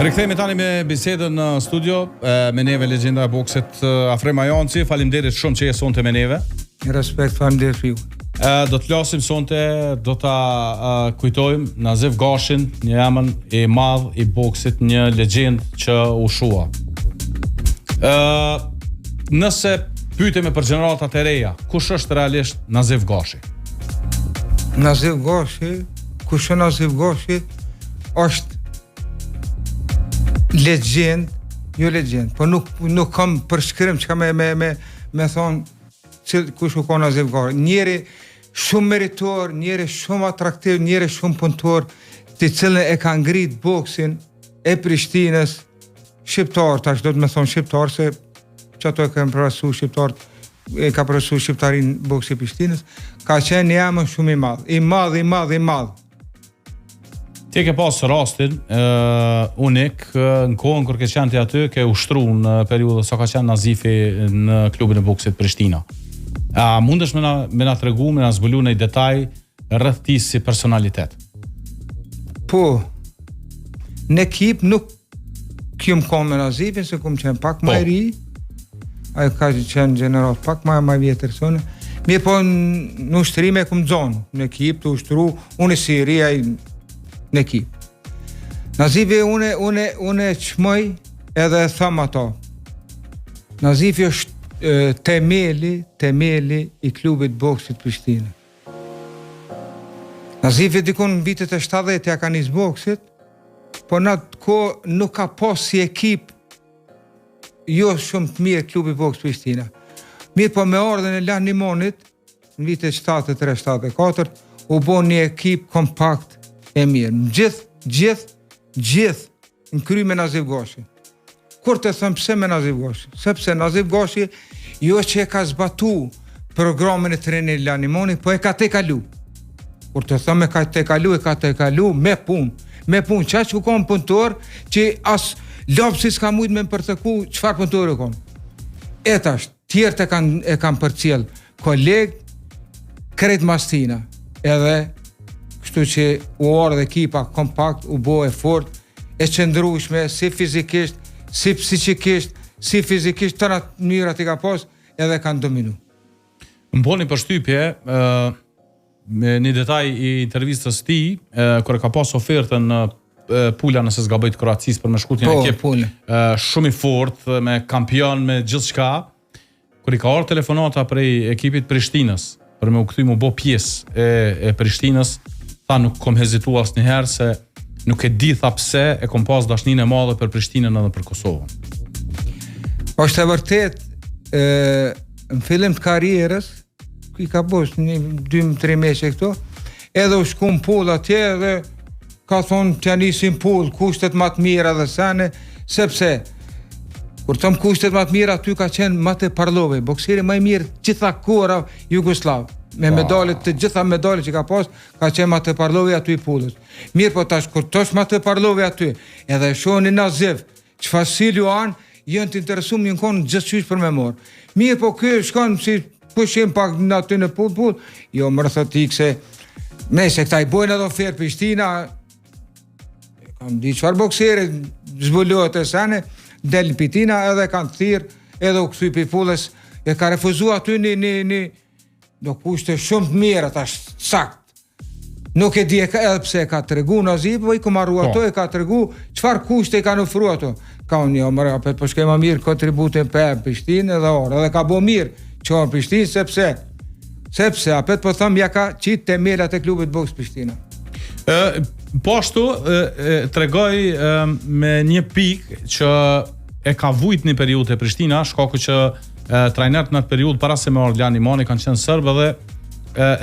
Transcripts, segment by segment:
Rikthehemi tani me bisedën në studio me neve legjenda e boksit Afrem Ajanci. Faleminderit shumë që je sonte me neve. Respekt, faleminderit ju. Do të flasim sonte, do ta kujtojmë Nazif Gashin, një emër i madh i boksit, një legjendë që u shua. Nëse pyetemi për gjeneratat e reja, kush është realisht Nazif Gashi? Nazif Gashi, kush është Nazif Gashi? Është legjend, jo legjend, po nuk kam përshkrim që ka me thonë kush u ka Nazif Gashi. Njeri shumë meritor, njeri shumë atraktiv, njeri shumë punëtor, të cilën e ka ngrit boksin e Prishtinës, shqiptar, tash do të me thonë shqiptar, se që ato e ka përrasu shqiptar, e ka përrasu shqiptarin boksi Prishtinës, ka qenë një emër shumë i madh. Ti ke pas rastin unik në kohën kur ke qenë ti aty, ke ushtru në periudhën sa ka qenë Nazifi në klubin e boksit Prishtina. A mundesh me na tregu, me na zbulu në detaj rreth ti si personalitet? Po, në ekip nuk kjum ka me Nazifin, se kum qenë pak më i ri, ai ka qenë gjenerat pak më vjetër sone. Mirë po në ushtrime kum zonë, në ekip të ushtru, unë si i ri ai në ekip. Nazifi une qmoj edhe thëm ato. Nazifi është temeli i klubit boksit Prishtinë. Nazifi dikun në vitet e 70 ja ka nis boksit, po në atë kohë nuk ka pas si ekip jo shumë të mirë klubi boksit Prishtina. Mirë po me ardhen e Lanimonit, në vitet 73-74, u bo një ekip kompakt e mirë. Gjithë në kry me Nazif Gashi. Kur të thëmë pse me Nazif Gashi? Sepse Nazif Gashi jo që e ka zbatu programin e treni Lanimoni, po e ka te kalu. Kur të thëmë e ka te kalu me pun. Qa që u konë punëtor që as lopë si s'ka mujtë me më përtëku qëfar punëtor u konë. Etash, tjerët e kanë përcjell kolegë, kret mastina, edhe kështu që u ardhe ekipa kompakt, u bo e fort, e qëndrueshme, si fizikisht, si psikikisht, si fizikisht, tëra mënyrat i ka pas, edhe kanë dominu. Më boni përshtypje, me një detaj i intervistës ti, kër ka pas ofertën Pula nëse s'gabojt Kroacisë për me shkutjen e ekip shumë i fort, me kampion, me gjithë shka, kër i ka orë telefonata prej ekipit Prishtinës, për me u këthy mu bo pjesë e Prishtinës, tha nuk kom hezitu as njëherë se nuk e di tha pse e kom pas dashnin e madhe për Prishtinën edhe për Kosovën. Është e vërtet, në fillim të karierës, i ka bosh një 2-3 meqe këto, edhe u shku në pull atje edhe ka thonë të janisin pull, kushtet ma të mira dhe sene, sepse kur tëm kushtet ma të mira, aty ka qenë Mate Parlovi, bokseri ma i mirë gjitha kora Jugoslav. Me medalit, të gjitha medalit që ka pas, ka qenë Mate Parlovi aty i pullës. Mirë po tash, kur tosh Mate Parlovi aty, edhe shohë një Nazif, që fasil ju anë, jënë të interesum një konë gjithë qysh për me morë. Mirë po kjo shkonë si pushim pak në aty në pull, jo më rëthëtik se se këta i bojnë edhe oferë Prishtina, kam di qëfar bokseri, zbulohet e sene, del Pitina edhe kanë thirë, edhe u këthy për pullës, e ka refuzu aty një do kushte shumë të mirë, tash sakt. Nuk e di edhe pse e ka të regu Nazif, po i ku marru ato, e ka të regu, qëfar kushte i ka nëfru ato. Ka unë jo, mërë, apet po shkema mirë kontributin për Prishtinë edhe orë, edhe ka bo mirë që orë Prishtinë, sepse apet po thëmë ja ka qitë temelat e klubit boks Prishtina. Po ashtu, tregoj me një pikë që e ka vujt një periudhë e Prishtina, shkaku që trajnert në atë periudhë para se me Orlan Imani kanë qenë sërbë dhe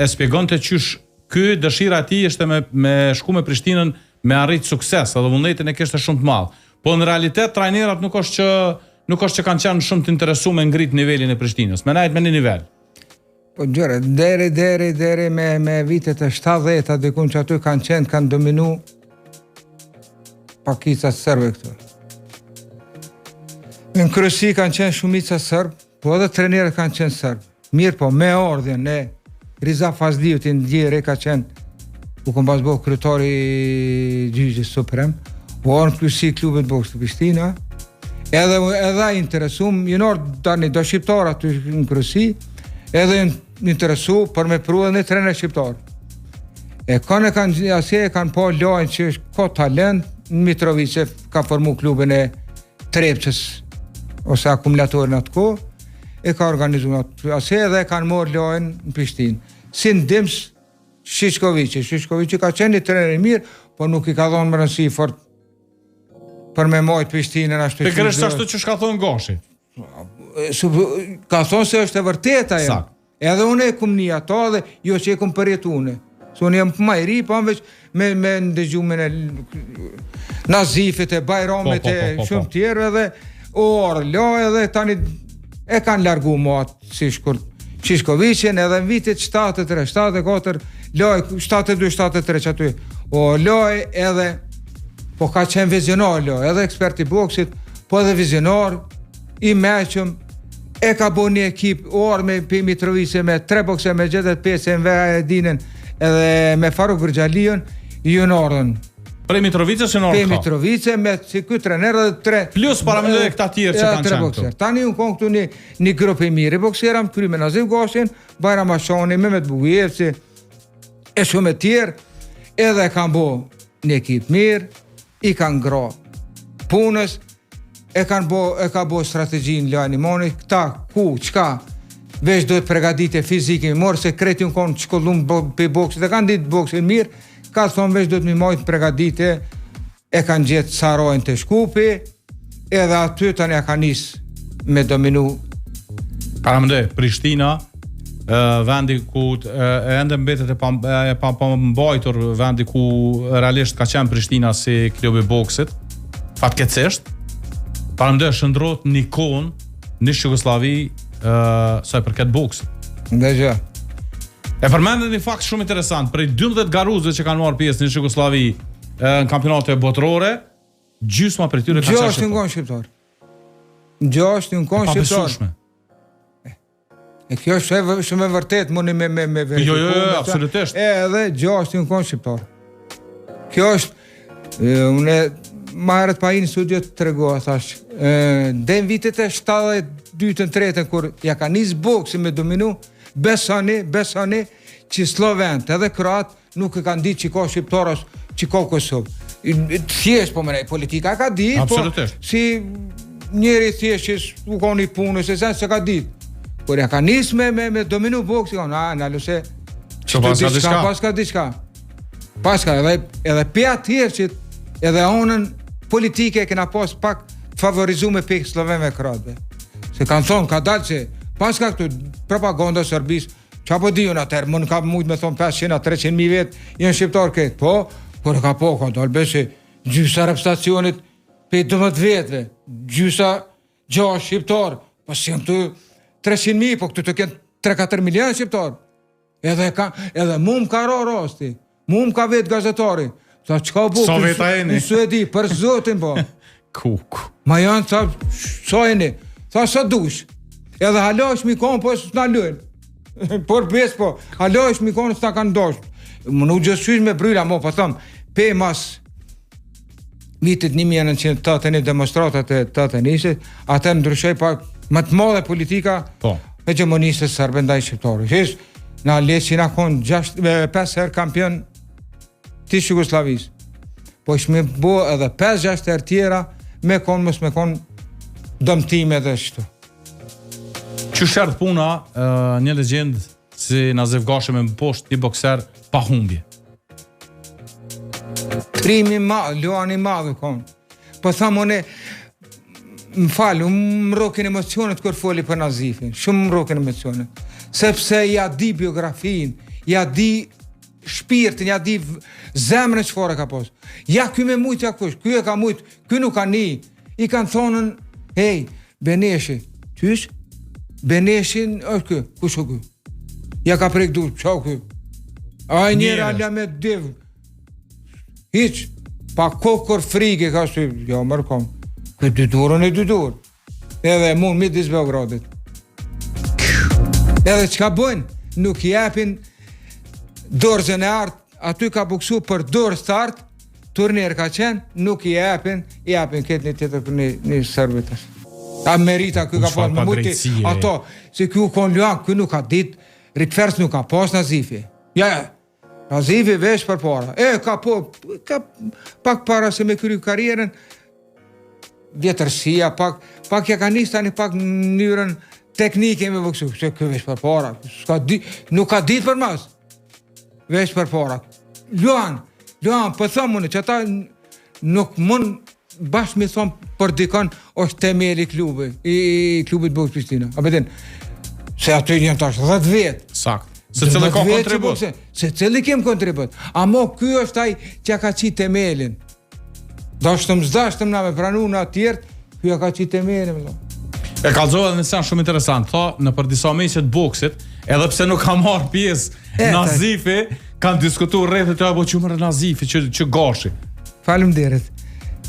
e spjegon të qysh ky dëshira e tij ishte me shku me Prishtinën me arrit sukses edhe vullnetin e kishte shumë të madh. Po në realitet trajnerat nuk është që kanë qenë shumë të interesuar me ngrit nivelin e Prishtinës. Me najt me një nivel. Po gjëre, deri me vitet e 70-ta dikun që aty kanë dominu pakicat sërbë këtu. Në kryesi kanë qenë shumica sërbë, po edhe trenerët kanë qenë sërbë. Mirë po, me ardhjen e Riza Fazliu të ndjeri ka qenë, u kom pasbo kryetari gjyqës suprem, po në plusi klubet boks të Prishtina, edhe interesum, tani do shqiptar aty në kryesi, edhe interesu për me pru edhe një trener shqiptar. Kanë po lojnë që ka talent, në Mitrovice ka formu klubin e Trepçës, ose akumulatorin atë ko, ka organizu asje edhe kanë morë lojnë në Prishtinë. Si ndimës Shishkovici ka qenë një trener i mirë, po nuk i ka dhonë më rëndësi fort për me mojtë Prishtinën ashtu. Pikërisht ashtu që shka thonë Goshi. Ka thonë se është e vërteta e. Edhe unë e kum një ato dhe jo që e kum përjet une. Se unë jam ma i ri, pa veç me ndëgjumin e Nazifit e Bajramit e shumë tjerë edhe Orlo edhe tani e kanë largu matë si Shishkovicin edhe në vitit 73, 74, loj 72, 73 që aty. Loj edhe, po ka qenë vizionar loj, edhe ekspert i boksit, po edhe vizionar, i meqëm, e ka bo një ekip orë me Mitrovice, me 3 bokse, me gjetet 5 MV Edinin, edhe me Faruk Virgjalion, junarën. Prej Mitrovice se në orë ka? Prej Mitrovice, me si këtë trener dhe 3... Plus paramendoj e këta tjerë që kanë qenë këtu. Tani unë konë këtu një grup e mirë, i bokseram, kry me Nazif Goshin, Bajram Ashani, Mehmet Bugujevci, e shumë e tjerë, edhe kanë bo një ekip mirë, i kanë gra punës, e ka bo strategjin Lani Moni, këta, ku, qka, veç dojtë pregadite fizike, morë se kreti unë konë shkollum për boksit, e kanë ditë boksit mirë, ka thonë veç dojtë mi mojtë pregadite, e kanë gjithë sarojnë të Shkupi, edhe aty tani e ka nisë me dominu. Paramendoj, Prishtina, vendi ku ende mbetet e pambajtur, vendi ku realisht ka qenë Prishtina si klubi boksit, fatkeqësisht, paramendoj shëndrot një konë në Jugosllavi sa i përket boksit. Ndëgjë. E përmendë një fakt shumë interesant, prej 12 garuzëve që kanë marrë pjesë në Jugosllavi në kampionate botërore, gjysma për tyre ka qenë shqiptar. 6 në konë shqiptar. E kjo është shumë e vërtet, mundi me verifiku. Jo, absolutisht. Edhe 6 në konë shqiptar. Kjo është, unë ma herët pa i në studio të tregoha, thash, dhe në vitet e 72-3, kur ja ka nisë boksi me dominu, besani që Slovent edhe Kroat nuk e kanë ditë që ka shqiptarës, që ka Kosovë. Thjesht po mënej, politika ka ditë, po si njeri thjesht që u ka një punë, se sen se ka ditë. Por ja ka nisë me dominu boksi, në luse, paska diçka. Paska, edhe pja tjerë që edhe onën politike e kena pas pak favorizu me pikë Slovenve Kroatve. Se kanë thonë, ka dalë që paska këtu propaganda Serbis, qa po di unë atër, më në ka mujtë me thonë 500-300.000 vetë, jenë shqiptarë këtë, po, por ka dalë besi gjysa reprezentacionit për 12 vetëve, gjysa 6 shqiptarë, po si jenë këtu 300.000, po këtu të kënë 3-4 milion shqiptarë. Edhe mu më ka ra rasti, mu më ka vetë gazetari, sa qka bu, në Suedi, për zotin po. Ma janë, sa e një, sa dush. Edhe halosh mi konë, po s'na lujnë. Por bes po, halosh mi konë s'na kanë dosh. Më nuk gjësysh me bryla, mo, po thëmë, pe mas vitit 1981 demonstratat e 81, atë ndryshoj pa më të madhe politika hegemonisë sërbe ndaj shqiptarë. Shesh, na letë që na konë 5 herë kampion të Jugoslavisë. Po shme bo edhe 5-6 herë tjera, me konë mos me konë dëmtime dhe shtu. Që shërët puna, një legjend si Nazif Gashi me më poshtë i bokser pa humbje? Trimi madhë, luani madhë konë. Po thamë une, më falë, më rokin emocionet kër foli për Nazifin, shumë më rokin emocionet. Sepse ja di biografin, ja di shpirtin, ja di zemrën që fore ka posë. Ja ky me mujtë ja kush, ky e ka mujtë, ky nuk ka një. I kanë thonën, hej, Beneshi, tysh? Beneshin është ky, kush o ky? Ja ka prek dur, qa o ky? A njëra alja me div. Hiq, pa kokër frike ka shtu, ja mërë kom. Këtë dydurën e dydur. Edhe mund midis Beogradit. Edhe qka bojnë, nuk jepin dorëzën e artë, aty ka buksu për dorës të artë, turner ka qenë, nuk i japin këtë një tjetër për një sërbit. A merita kë ka pas me muti, ato, se kë u kon luan, kë nuk ka dit, Rikfers nuk ka pas Nazifi. Nazifi vesh për para. Ka pak para se me kry karierën, vjetërsia, pak ja ka nis tani pak mënyrën teknike me boksu, se kë vesh për para. Nuk ka dit për mas. Vesh për para. Luan, për thëmë që ata nuk mund bashkë me thonë për dikon është temeli i klubit Boks Prishtina. A bedin, se aty njën tash 10 vjetë. Sakt. Se cëllë ka kontribut. Se cëllë kem kontribut. Amo ky është ai që ka qitë temelin. Zdashtëm na me pranu në atjertë, ky ka qitë temelin. E kalzova dhe në sen shumë interesant. Tha, në për disa meqet boksit, edhe pse nuk ka marrë pjesë Nazifi, kanë diskutu rrethet të abo që mërë Nazifi, që gashi. Faleminderit.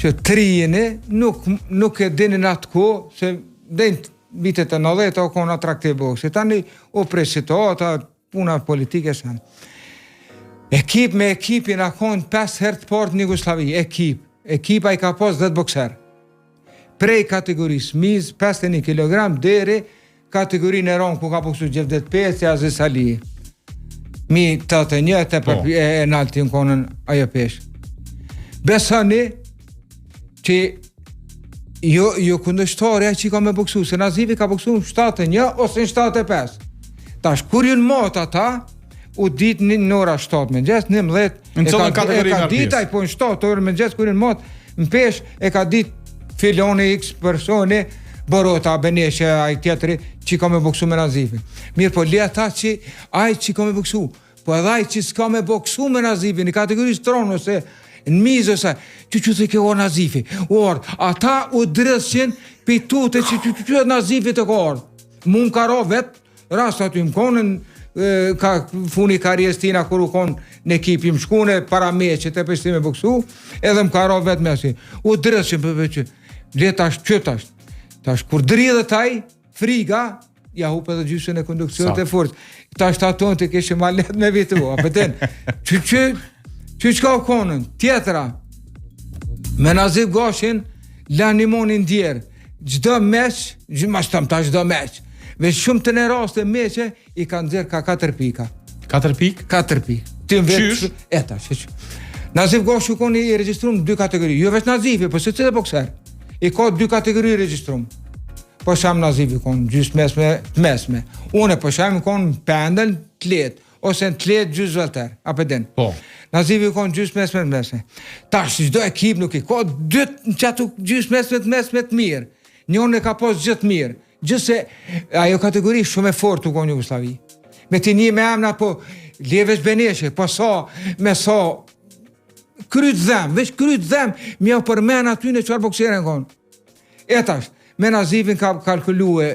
Që trijeni nuk e dinin atë ko, se dhejnë vitet e 90 o konë atraktiv boksi. Tani o presitota, puna politike sen. Ekip me ekipin a konë 5 herë të partë në Jugoslavi. Ekipa i ka pas 10 bokser. Prej kategorisë miz 51 kg deri kategorinë e ronë ku ka boksu Gjevdet Peci, Aziz Ali. Mi 81 e nalti në konën ajo peshë. Besani që jo kundështarja që i ka me boksu, se Nazifi ka boksu në 71 ose në 75. Tash, kur ju në motë ata, u dit në ora 7 me gjes, 11, e ka dit aj po në 7 orë me gjes, kur ju në motë, në pesh, e ka dit filoni x personi, Borota, Beneshe, aj tjetëri, që i ka me boksu me Nazifi. Mirë, po le ata që aj që i ka me boksu, po edhe aj që s'ka me boksu me Nazifi, në kategorisë tronë, ose në mizë ose, që të ke orë Nazifi, ata u drësqen për tute që Nazifi të ka orë. Mu më ka ro vetë, rast aty më konën, ka funi karjes tina kur u konë në ekipi, më shkune para meqet e pështi me boksu, edhe më ka ro vetë me asi. U drësqen për që, le tash qëtash, tash kur dridhe taj, friga, ja hupe dhe gjysën e konduksionit e forës, tash të aton të keshë ma let me vitu, apëten, që ka konën, tjetëra, me Nazif Gashin, lanimonin djerë, gjdo meq, ma shtëm ta gjdo meq, veç shumë të në raste meqe, i kanë dzerë ka 4 pika. 4 pik? 4 pik. Qysh? Eta, që. Nazif Gashi konë i registrum në 2 kategori, jo veç Nazifi, po se cilë bokser, i ka 2 kategori i registrum. Po sham Nazifi konë gjysë mesme, une po sham konë pendel të letë, ose në të letë gjysë vëlter, apëden. Po. Nazifi konë gjysë mesme. Tash, çdo ekip nuk i ka 2 në qatu gjysë mesme të mirë. Njën e ka pas gjithë mirë. Gjithse, ajo kategori shumë e fort u konë Jugoslavi. Me të një me emna, po, Levesh Beneshe, po me kryt dhem, veç kryt dhem, mja përmen aty në qërë boksere në konë. E tash, me Nazifin ka kalkulu e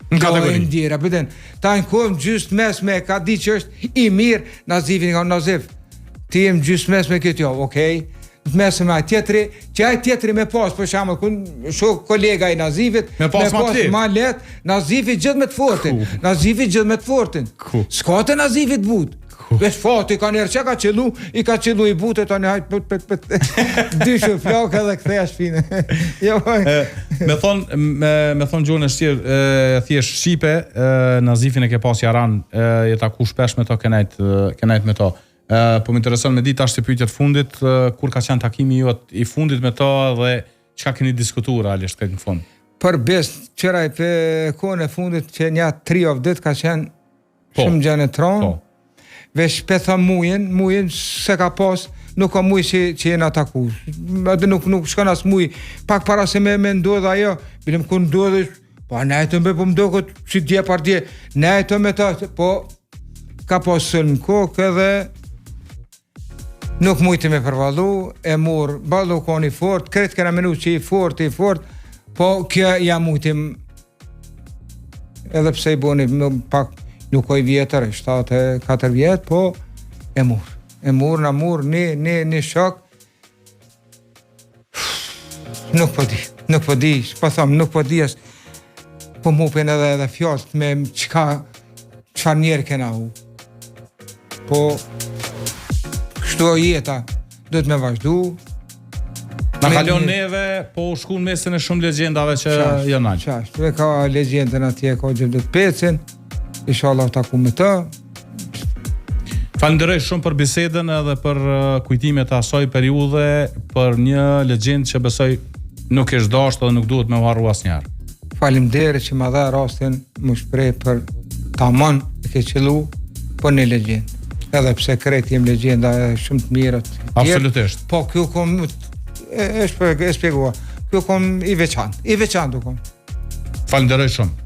në kategori. Ndjera, pëten, ta në kohëm gjysë mesme, ka di që është i mirë, Nazifin ka Nazif, ti jem gjysë mesme këtë jo, okej, në mesme a tjetëri, që a tjetëri me pas, për shamë, shok kolega i Nazifit, me pas ma let, Nazifit gjithë me të fortin, s'ka të Nazifit but, vesh fati ka njerë që ka qëllu, i ka qëllu i bute, ta një hajtë pët, dyshu flokë edhe këtheja shpine. Me thonë gjuhën e shtirë, thjesht Shqipe, Nazifin e ke pas jaran, je taku shpesh me to, kenajt me to. Po më intereson me ditë ashtë të pyetjet fundit, kur ka qenë takimi juat i fundit me to dhe çka keni diskutuar realisht këtë në fund? Për best, qëraj për kohën e fundit që një 3 of dit ka qenë shumë gjene tronë, veç petha mujën se ka pas, nuk ka mujë që jenë ataku. Edhe nuk shkon as mujë, pak para se me ndodhe ajo, bilim ku ndodhe, po nejtë me po mdo këtë që dje par dje, nejtë me ta, po ka pas sëllë në kokë edhe nuk mujti me përvallu, e murë, ballu koni fort, kretë kena menu që i fort, po kjo ja mujtim, edhe pse i boni pak nuk oj vjetër, 7-4 vjetë, po e murë, një shok, nuk po di, po thamë, nuk po di, po mupin edhe fjallët me qëfar njerë kena hu. Po, kështu o jeta, duhet me vazhdu. Na kalon neve, po shkun mesin e shumë legjendave që janë aq. Qashtë, dhe ka legjendën atje, ka gjithë të pecin, inshallah taku me të. Falenderoj shumë për bisedën edhe për kujtimet e asaj periudhe, për një legjendë që besoj nuk është dashur dhe nuk duhet me harru asnjëherë. Faleminderit që më dha rastin më shpreh për tamam e ke qellu për një legjendë. Edhe pse krejt jem legjenda e shumë të mirë. Absolutisht. Po kjo kom e shpjegova. Kjo kom i veçantë u kom. Falenderoj shumë.